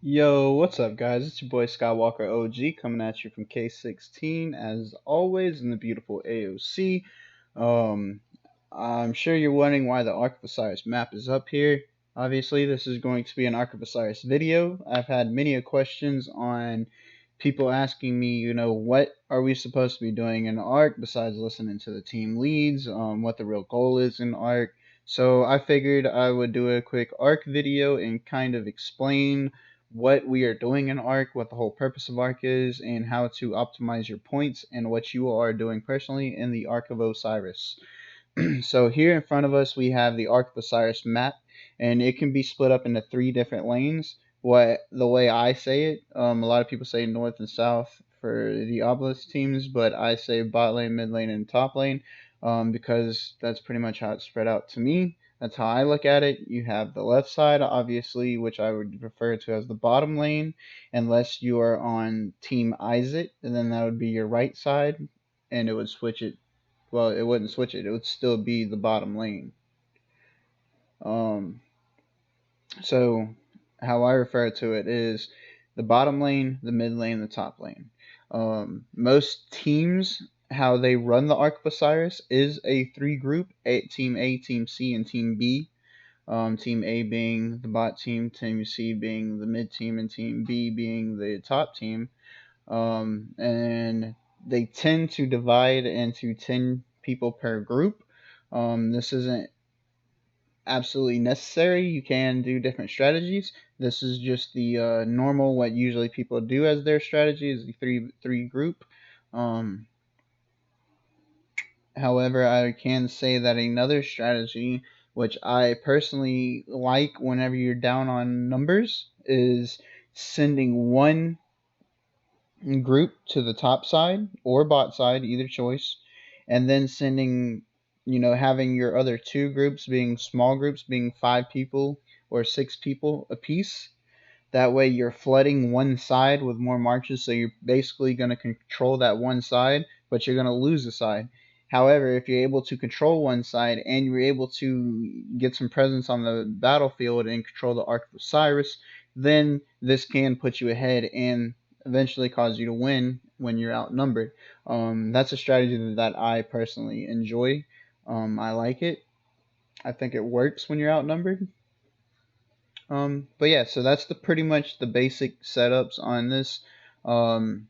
Yo, what's up, guys? It's your boy Skywalker OG coming at you from K16 as always in the beautiful AOC. Um, I'm sure you're wondering why the Ark of Osiris map is up here. Obviously, this is going to be an Ark of Osiris video. I've had many questions on people asking me, what are we supposed to be doing in Ark besides listening to the team leads, what the real goal is in Ark. So I figured I would do a quick Ark video and kind of explain what we are doing in Ark, what the whole purpose of Ark is, and how to optimize your points and what you are doing personally in the Ark of Osiris. So here in front of us we have the Ark of Osiris map, and it can be split up into three different lanes. What the way I say it, a lot of people say north and south for the obelisk teams, but I say bot lane, mid lane, and top lane, because that's pretty much how it's spread out to me. That's how I look at it. You have the left side, obviously, which I would refer to as the bottom lane, unless you are on Team Izzet, and then that would be your right side, and it would switch it. Well, it wouldn't switch it. It would still be the bottom lane. Um, so how I refer to it is the bottom lane, the mid lane, the top lane. Most teams, how they run the Ark of Osiris is a three group: Team A, Team C, and Team B. Team A being the bot team, Team C being the mid team, and Team B being the top team. And they tend to divide into 10 people per group. This isn't absolutely necessary. You can do different strategies. This is just the normal, what usually people do as their strategy is the three group. Um, However, I can say that another strategy, which I personally like whenever you're down on numbers, is sending one group to the top side or bot side, either choice, and then sending, having your other two groups being small groups, being 5 people or 6 people apiece. That way, you're flooding one side with more marches, so you're basically going to control that one side, but you're going to lose a side. However, if you're able to control one side and you're able to get some presence on the battlefield and control the Ark of Osiris, then this can put you ahead and eventually cause you to win when you're outnumbered. That's a strategy that I personally enjoy. I like it. I think it works when you're outnumbered. But yeah, so that's the pretty much the basic setups on this. Um,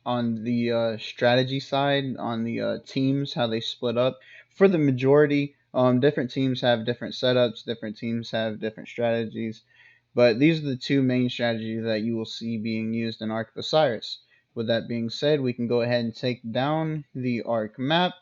on the strategy side, on the teams, how they split up. For the majority, different teams have different setups, different teams have different strategies. But these are the two main strategies that you will see being used in Ark of Osiris. With that being said, we can go ahead and take down the Ark map,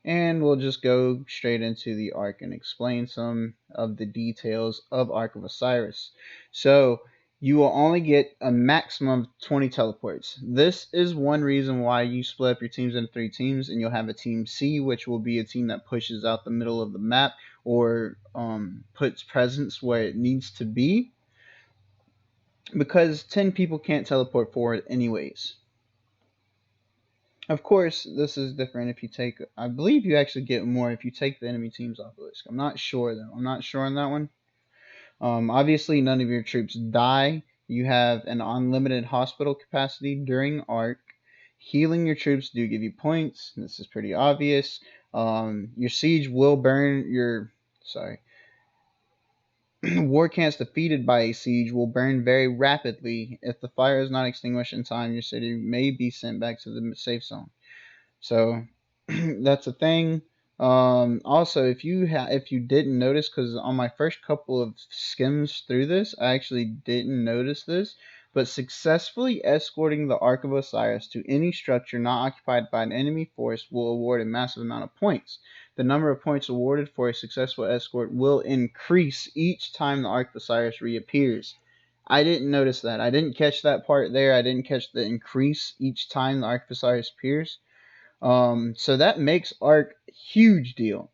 and we'll just go straight into the Ark and explain some of the details of Ark of Osiris. So you will only get a maximum of 20 teleports. This is one reason why you split up your teams into 3 teams, and you'll have a team C, which will be a team that pushes out the middle of the map or puts presence where it needs to be, because 10 people can't teleport forward anyways. Of course, this is different if you take. I believe you actually get more if you take the enemy team's obelisk. I'm not sure though. I'm not sure on that one. Obviously, none of your troops die. You have an unlimited hospital capacity during Ark. Healing your troops do give you points. This is pretty obvious. Your siege will burn your. Sorry. War camps defeated by a siege will burn very rapidly. If the fire is not extinguished in time, your city may be sent back to the safe zone. So that's a thing. Also, if you didn't notice, because on my first couple of skims through this, I actually didn't notice this, but successfully escorting the Ark of Osiris to any structure not occupied by an enemy force will award a massive amount of points. The number of points awarded for a successful escort will increase each time the Ark of Osiris reappears. I didn't notice that. I didn't catch that part there. I didn't catch the increase each time the Ark of Osiris appears. So that makes Ark a huge deal.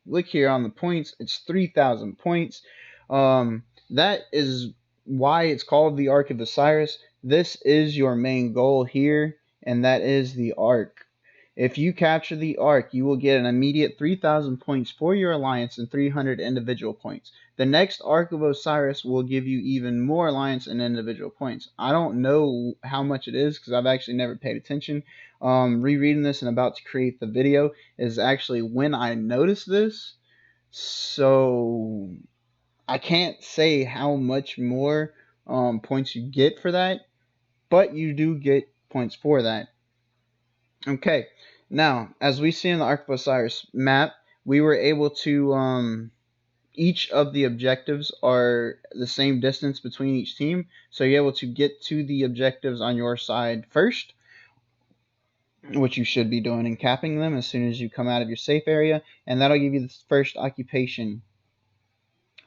Look here on the points, it's 3,000 points. That is why it's called the Ark of Osiris. This is your main goal here, and that is the Ark. If you capture the Ark, you will get an immediate 3,000 points for your alliance and 300 individual points. The next Ark of Osiris will give you even more alliance and individual points. I don't know how much it is because I've actually never paid attention. Rereading this and about to create the video is actually when I noticed this. So I can't say how much more points you get for that, but you do get points for that. Okay, now as we see in the Ark of Osiris map, we were able to each of the objectives are the same distance between each team, so you're able to get to the objectives on your side first, which you should be doing and capping them as soon as you come out of your safe area, and that'll give you the first occupation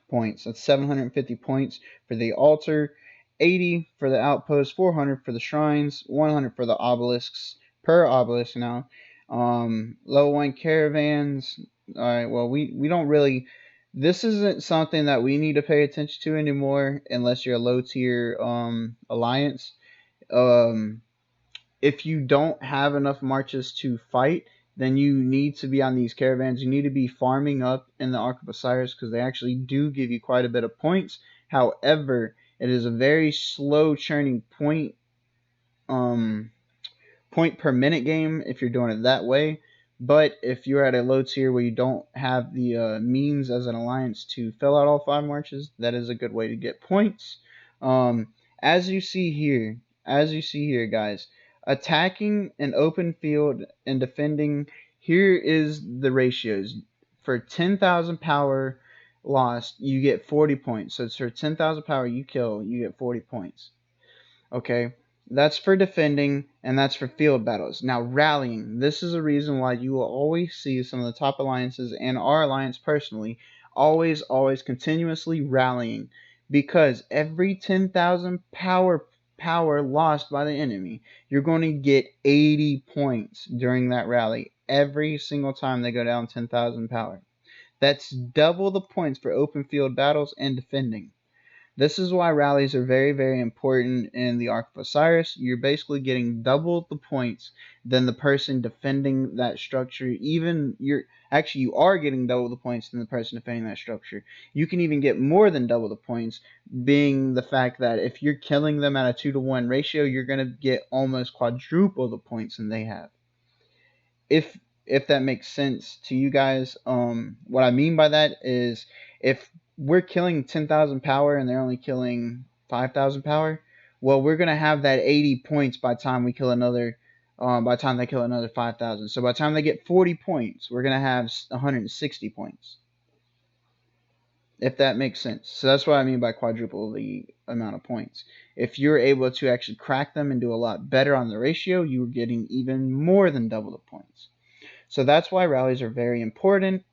points. That's 750 points for the altar, 80 for the outpost, 400 for the shrines, 100 for the obelisks per obelisk now. Level 1 caravans. Alright, well, we don't really. This isn't something that we need to pay attention to anymore unless you're a low tier alliance. If you don't have enough marches to fight, then you need to be on these caravans. You need to be farming up in the Ark of Osiris because they actually do give you quite a bit of points. However, it is a very slow churning point per minute game if you're doing it that way. But if you're at a low tier where you don't have the means as an alliance to fill out all 5 marches, that is a good way to get points. As you see here, guys, attacking an open field and defending, here is the ratios. For 10,000 power lost, you get 40 points. So it's for 10,000 power you kill, you get 40 points. Okay, that's for defending, and that's for field battles. Now, rallying. This is a reason why you will always see some of the top alliances, and our alliance personally, always continuously rallying. Because every 10,000 power lost by the enemy, you're going to get 80 points during that rally. Every single time they go down 10,000 power. That's double the points for open field battles and defending. This is why rallies are very, very important in the Ark of Osiris. You're basically getting double the points than the person defending that structure. You are getting double the points than the person defending that structure. You can even get more than double the points, being the fact that if you're killing them at a 2-to-1 ratio, you're going to get almost quadruple the points than they have. If that makes sense to you guys, what I mean by that is if we're killing 10,000 power and they're only killing 5,000 power, well, we're gonna have that 80 points by the time we kill another. By the time they kill another 5,000, so by the time they get 40 points, we're gonna have 160 points. If that makes sense. So that's what I mean by quadruple the amount of points. If you're able to actually crack them and do a lot better on the ratio, you're getting even more than double the points. So that's why rallies are very important.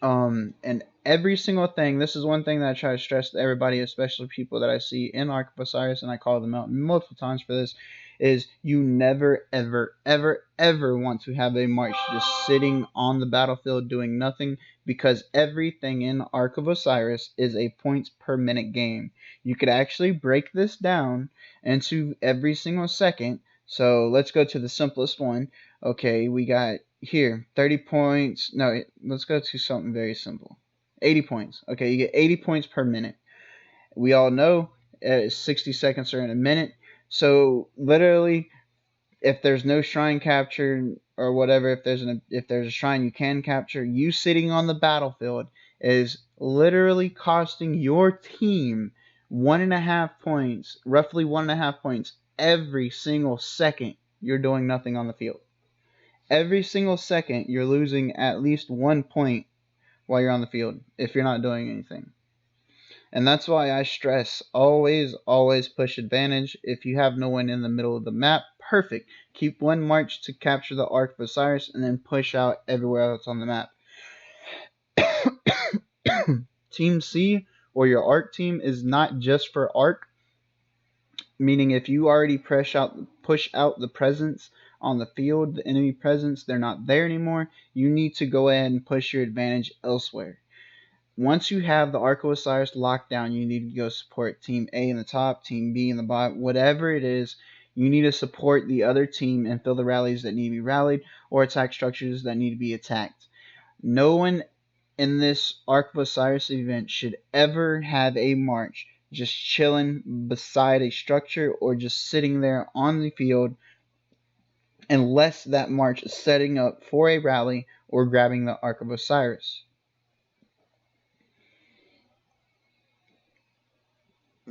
And every single thing, this is one thing that I try to stress to everybody, especially people that I see in Ark of Osiris, and I call them out multiple times for this, is you never, ever, ever, ever want to have a march just sitting on the battlefield doing nothing, because everything in Ark of Osiris is a points per minute game. You could actually break this down into every single second. So let's go to the simplest one. Okay, we got here 30 points. No, let's go to something very simple. 80 points. Okay, you get 80 points per minute. We all know 60 seconds are in a minute. So literally, if there's no shrine capture or whatever, if there's a shrine you can capture, you sitting on the battlefield is literally costing your team 1.5 points, roughly 1.5 points every single second you're doing nothing on the field. Every single second you're losing at least 1 point while you're on the field if you're not doing anything. And that's why I stress always push advantage. If you have no one in the middle of the map, perfect. Keep one march to capture the Ark of Osiris and then push out everywhere else on the map. Team C, or your Ark team, is not just for Ark. Meaning if you already push out the presence on the field, the enemy presence, they're not there anymore, you need to go ahead and push your advantage elsewhere. Once you have the Ark of Osiris locked down, you need to go support Team A in the top, Team B in the bottom, whatever it is. You need to support the other team and fill the rallies that need to be rallied or attack structures that need to be attacked. No one in this Ark of Osiris event should ever have a march just chilling beside a structure or just sitting there on the field unless that march is setting up for a rally or grabbing the Ark of Osiris.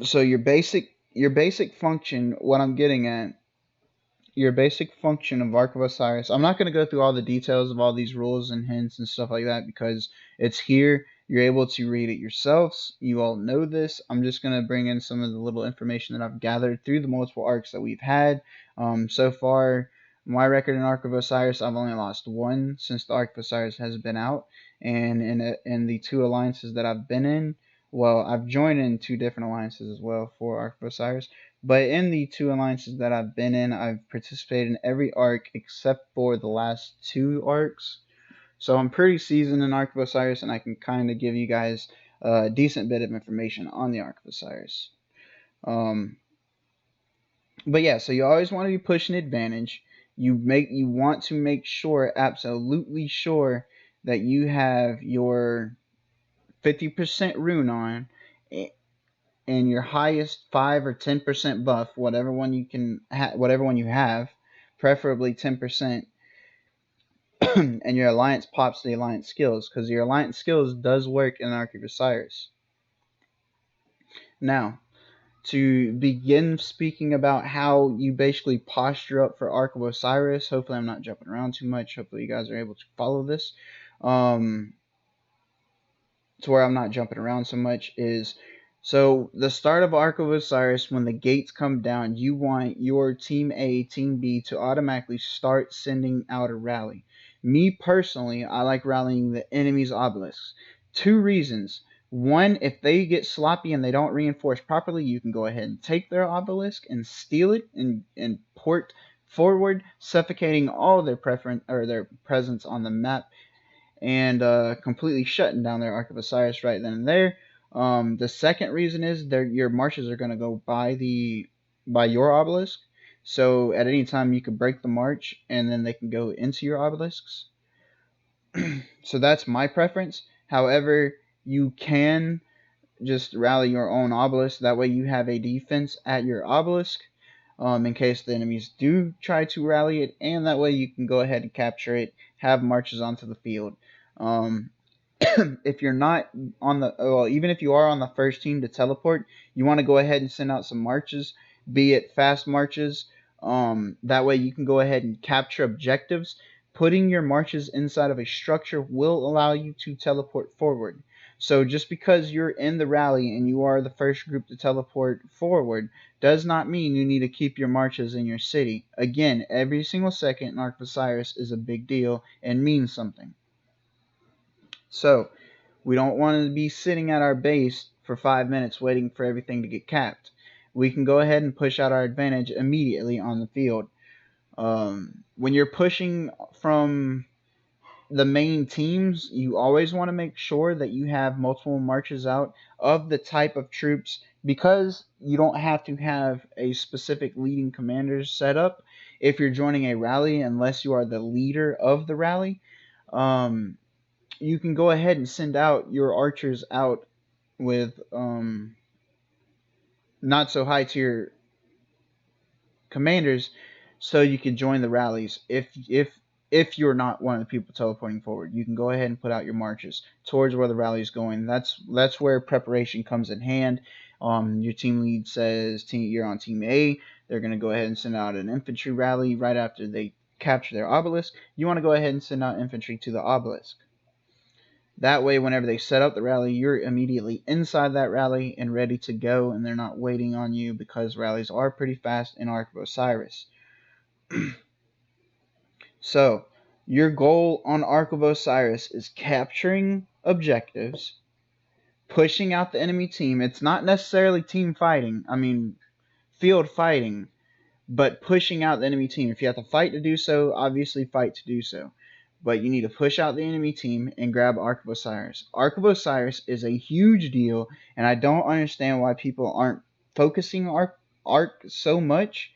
So your basic function, what I'm getting at, your basic function of Ark of Osiris. I'm not going to go through all the details of all these rules and hints and stuff like that because it's here. You're able to read it yourselves. You all know this. I'm just going to bring in some of the little information that I've gathered through the multiple arcs that we've had. So far, my record in Ark of Osiris, I've only lost one since the Ark of Osiris has been out. And in the 2 alliances that I've been in, well, I've joined in 2 different alliances as well for Ark of Osiris. But in the 2 alliances that I've been in, I've participated in every arc except for the last 2 arcs. So I'm pretty seasoned in Ark of Osiris, and I can kind of give you guys a decent bit of information on the Ark of Osiris. But yeah, so you always want to be pushing advantage. You want to make sure, absolutely sure, that you have your 50% rune on and your highest 5 or 10% buff, whatever one you have, preferably 10%, and your alliance pops the alliance skills, because your alliance skills does work in Ark of Osiris. Now, to begin speaking about how you basically posture up for Ark of Osiris, hopefully I'm not jumping around too much, hopefully you guys are able to follow this, to where I'm not jumping around so much, is so the start of Ark of Osiris, when the gates come down, you want your Team A, Team B to automatically start sending out a rally. Me personally, I like rallying the enemy's obelisks. 2 reasons. One, if they get sloppy and they don't reinforce properly, you can go ahead and take their obelisk and steal it and port forward, suffocating all their their presence on the map and completely shutting down their Ark of Osiris right then and there. The second reason is your marches are going to go by your obelisk. So at any time you can break the march and then they can go into your obelisks. So that's my preference. However, you can just rally your own obelisk. That way you have a defense at your obelisk in case the enemies do try to rally it. And that way you can go ahead and capture it, have marches onto the field. If you're not on the, well, even if you are on the first team to teleport, you want to go ahead and send out some marches, be it fast marches. That way you can go ahead and capture objectives. Putting your marches inside of a structure will allow you to teleport forward. So just because you're in the rally and you are the first group to teleport forward does not mean you need to keep your marches in your city. Again, every single second in Ark of Osiris is a big deal and means something. So we don't want to be sitting at our base for 5 minutes waiting for everything to get capped. We can go ahead and push out our advantage immediately on the field. When you're pushing from the main teams, you always want to make sure that you have multiple marches out of the type of troops, because you don't have to have a specific leading commander set up if you're joining a rally unless you are the leader of the rally. You can go ahead and send out your archers out with not so high tier commanders so you can join the rallies. If you're not one of the people teleporting forward, you can go ahead and put out your marches towards where the rally is going. That's where preparation comes in hand. Your team lead says you're on team A. They're going to go ahead and send out an infantry rally right after they capture their obelisk. You want to go ahead and send out infantry to the obelisk. That way, whenever they set up the rally, you're immediately inside that rally and ready to go, and they're not waiting on you, because rallies are pretty fast in Ark of Osiris. So, your goal on Ark of Osiris is capturing objectives, pushing out the enemy team. It's not necessarily team fighting, field fighting, but pushing out the enemy team. If you have to fight to do so, obviously fight to do so. But you need to push out the enemy team and grab Ark of Osiris. Ark of Osiris is a huge deal, and I don't understand why people aren't focusing Ark so much.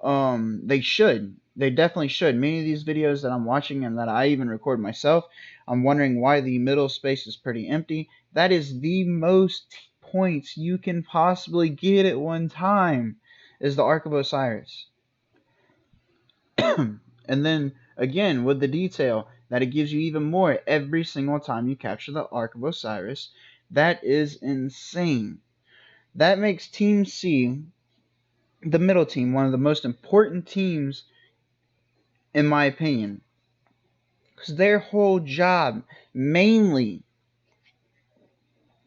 They should. They definitely should. Many of these videos that I'm watching and that I even record myself, I'm wondering why the middle space is pretty empty. That is the most points you can possibly get at one time, is the Ark of Osiris. And then again with the detail that it gives you even more every single time you capture the Ark of Osiris. That is insane. That makes Team C, the middle team, one of the most important teams in my opinion, because their whole job mainly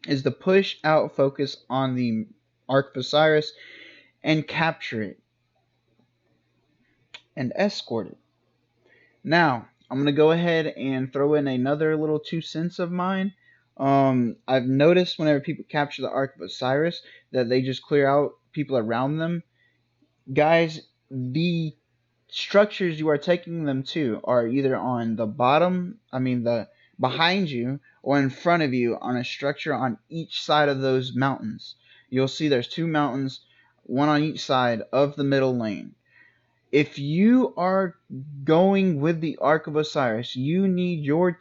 is to push out focus on the Ark of Osiris and capture it and escort it. Now, I'm going to go ahead and throw in another little 2 cents of mine. I've noticed whenever people capture the Ark of Osiris that they just clear out people around them. Guys, the structures you are taking them to are either on the bottom, the behind you, or in front of you on a structure on each side of those mountains. You'll see there's 2 mountains, one on each side of the middle lane. If you are going with the Ark of Osiris, you need to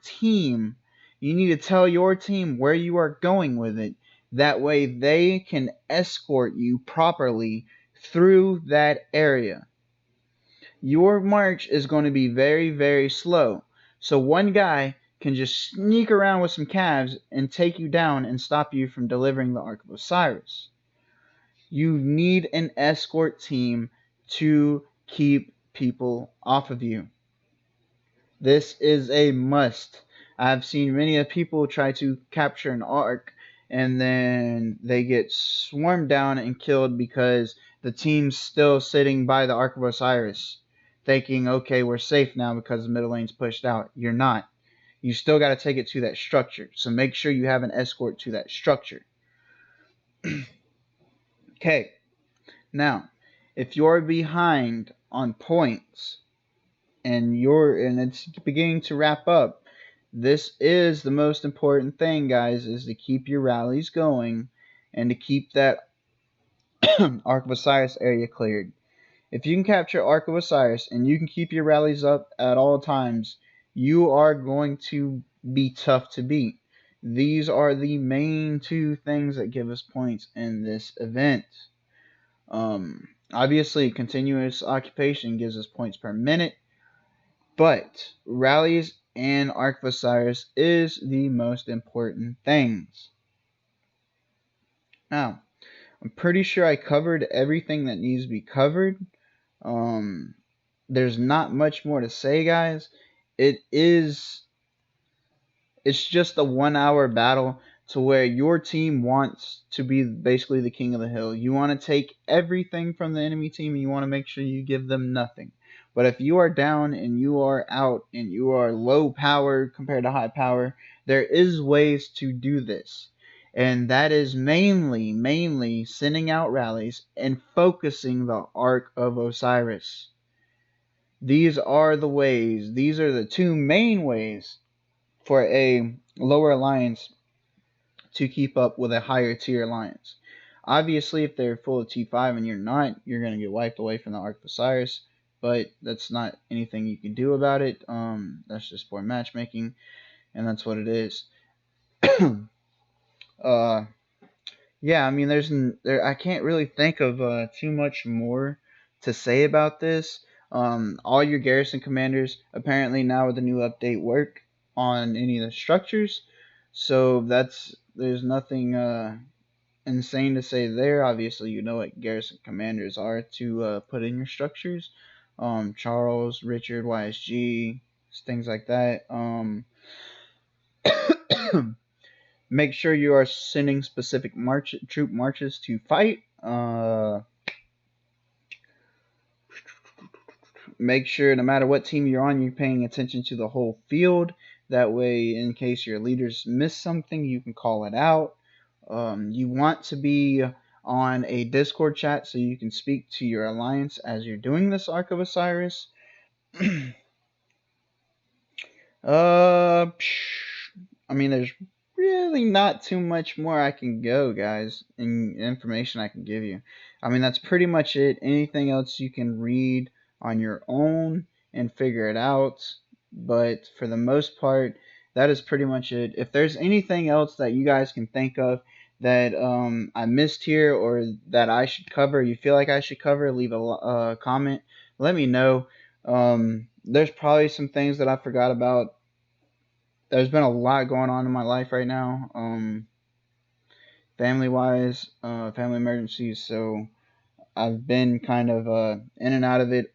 tell your team where you are going with it. That way they can escort you properly through that area. Your march is going to be very, very slow. So one guy can just sneak around with some calves and take you down and stop you from delivering the Ark of Osiris. You need an escort team to keep people off of you. This is a must. I've seen many people try to capture an ark and then they get swarmed down and killed because the team's still sitting by the Ark of Osiris, thinking, okay, we're safe now because the middle lane's pushed out. You're not. You still got to take it to that structure. So make sure you have an escort to that structure. Okay. Now, if you're behind on points and it's beginning to wrap up, this is the most important thing, guys, is to keep your rallies going and to keep that Ark of Osiris area cleared. If you can capture Ark of Osiris and you can keep your rallies up at all times, you are going to be tough to beat. These are the main 2 things that give us points in this event. Obviously, continuous occupation gives us points per minute, but rallies and Ark of Osiris is the most important things. Now, I'm pretty sure I covered everything that needs to be covered. There's not much more to say, guys. It's just a 1-hour battle to where your team wants to be basically the king of the hill. You want to take everything from the enemy team and you want to make sure you give them nothing. But if you are down and you are out and you are low power compared to high power, there is ways to do this. And that is mainly sending out rallies and focusing the Ark of Osiris. These are the ways. These are the 2 main ways for a lower alliance to keep up with a higher tier alliance. Obviously, if they're full of T5 and you're not, you're going to get wiped away from the Ark of Osiris, but that's not anything you can do about it. That's just poor matchmaking, and that's what it is. Yeah, I can't really think of too much more to say about this. All your garrison commanders apparently now with the new update work on any of the structures, so there's nothing insane to say there. Obviously, you know what garrison commanders are to put in your structures. Charles, Richard, YSG, things like that. Make sure you are sending specific troop marches to fight. Make sure no matter what team you're on, you're paying attention to the whole field. That way, in case your leaders miss something, you can call it out. You want to be on a Discord chat so you can speak to your alliance as you're doing this Ark of Osiris. There's really not too much more I can go, guys, in information I can give you. I mean, that's pretty much it. Anything else you can read on your own and figure it out. But for the most part, that is pretty much it. If there's anything else that you guys can think of that I missed here or that I should cover, you feel like I should cover, leave a comment. Let me know. There's probably some things that I forgot about. There's been a lot going on in my life right now, family wise, family emergencies. So I've been kind of in and out of it.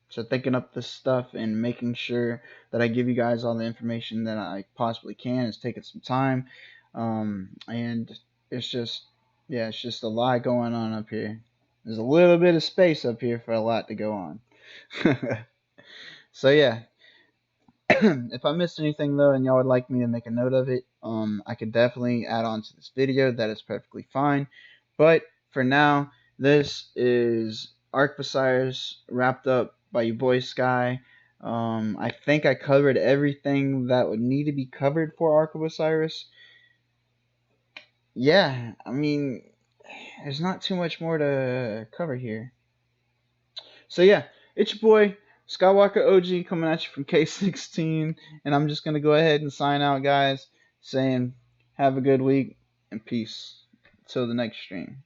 So thinking up this stuff and making sure that I give you guys all the information that I possibly can is taking some time. And it's just, yeah, it's just a lot going on up here. There's a little bit of space up here for a lot to go on. So yeah, if I missed anything though, and y'all would like me to make a note of it, I could definitely add on to this video. That is perfectly fine. But for now, this is Arc Osiris wrapped up by your boy Sky. I think I covered everything that would need to be covered for Arc of Osiris. Yeah, I mean, there's not too much more to cover here. So yeah, it's your boy Skywalker OG coming at you from K16, and I'm just gonna go ahead and sign out, guys, saying have a good week and peace. Till the next stream.